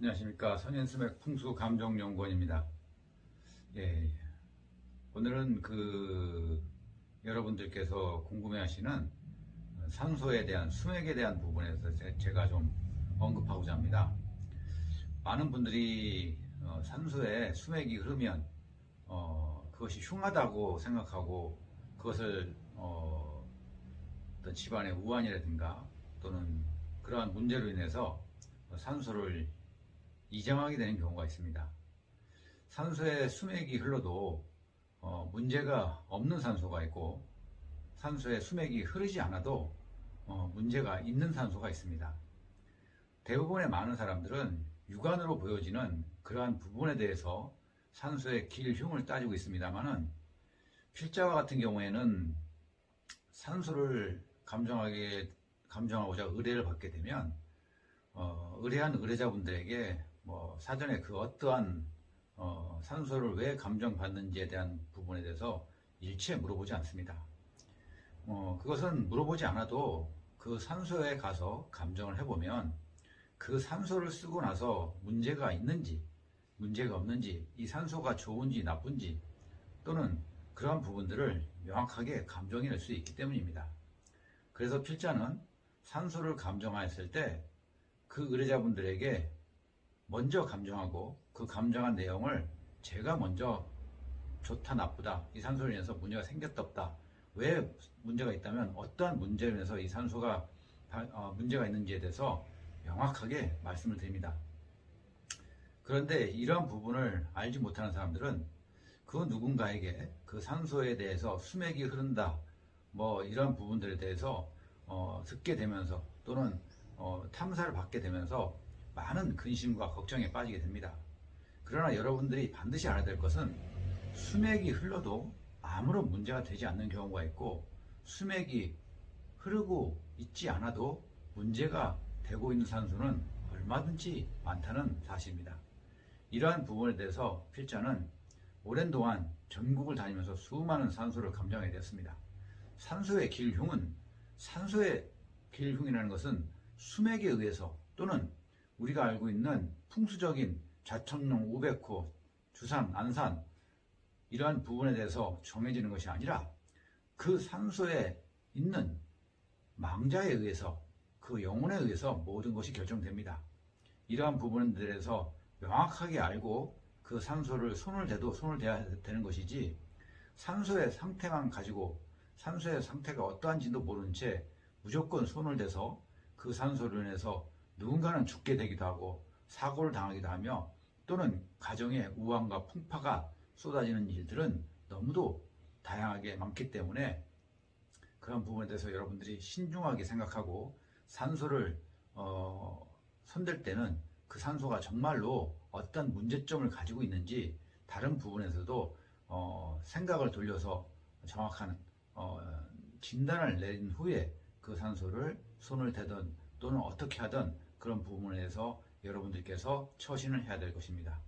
안녕하십니까. 선인스맥 풍수감정연구원입니다. 예, 오늘은 여러분들께서 궁금해하시는 산소에 대한 수맥에 대한 부분에서 제가 좀 언급하고자 합니다. 많은 분들이 산소에 수맥이 흐르면 그것이 흉하다고 생각하고 그것을 어떤 집안의 우환이라든가 또는 그러한 문제로 인해서 산소를 이장하게 되는 경우가 있습니다. 산소에 수맥이 흘러도 문제가 없는 산소가 있고, 산소에 수맥이 흐르지 않아도 문제가 있는 산소가 있습니다. 대부분의 많은 사람들은 육안으로 보여지는 그러한 부분에 대해서 산소의 길흉을 따지고 있습니다만은, 필자와 같은 경우에는 산소를 감정하고자 의뢰를 받게 되면 의뢰한 의뢰자분들에게 사전에 그 어떠한 산소를 왜 감정받는지에 대한 부분에 대해서 일체 물어보지 않습니다. 그것은 물어보지 않아도 그 산소에 가서 감정을 해보면 그 산소를 쓰고 나서 문제가 있는지 문제가 없는지, 이 산소가 좋은지 나쁜지 또는 그러한 부분들을 명확하게 감정해낼 수 있기 때문입니다. 그래서 필자는 산소를 감정하였을 때 그 의뢰자분들에게 먼저 감정하고 그 감정한 내용을 제가 먼저 좋다 나쁘다, 이 산소로 인해서 문제가 생겼다 없다, 왜 문제가 있다면 어떠한 문제로 인해서 이 산소가 문제가 있는지에 대해서 명확하게 말씀을 드립니다. 그런데 이러한 부분을 알지 못하는 사람들은 그 누군가에게 그 산소에 대해서 수맥이 흐른다 이런 부분들에 대해서 듣게 되면서 또는 탐사를 받게 되면서 많은 근심과 걱정에 빠지게 됩니다. 그러나 여러분들이 반드시 알아야 될 것은 수맥이 흘러도 아무런 문제가 되지 않는 경우가 있고, 수맥이 흐르고 있지 않아도 문제가 되고 있는 산소는 얼마든지 많다는 사실입니다. 이러한 부분에 대해서 필자는 오랜 동안 전국을 다니면서 수많은 산소를 감정하게 되었습니다. 산소의 길흉이라는 것은 수맥에 의해서 또는 우리가 알고 있는 풍수적인 좌천룡, 우백호, 주산, 안산 이러한 부분에 대해서 정해지는 것이 아니라 그 산소에 있는 망자에 의해서, 그 영혼에 의해서 모든 것이 결정됩니다. 이러한 부분들에서 명확하게 알고 그 산소를 손을 대도 손을 대야 되는 것이지, 산소의 상태만 가지고 산소의 상태가 어떠한지도 모른 채 무조건 손을 대서 그 산소로 인해서 누군가는 죽게 되기도 하고 사고를 당하기도 하며, 또는 가정에 우환과 풍파가 쏟아지는 일들은 너무도 다양하게 많기 때문에 그런 부분에 대해서 여러분들이 신중하게 생각하고 산소를 손댈 때는 그 산소가 정말로 어떤 문제점을 가지고 있는지 다른 부분에서도 생각을 돌려서 정확한 진단을 내린 후에 그 산소를 손을 대든 또는 어떻게 하든 그런 부분에 대해서 여러분들께서 처신을 해야 될 것입니다.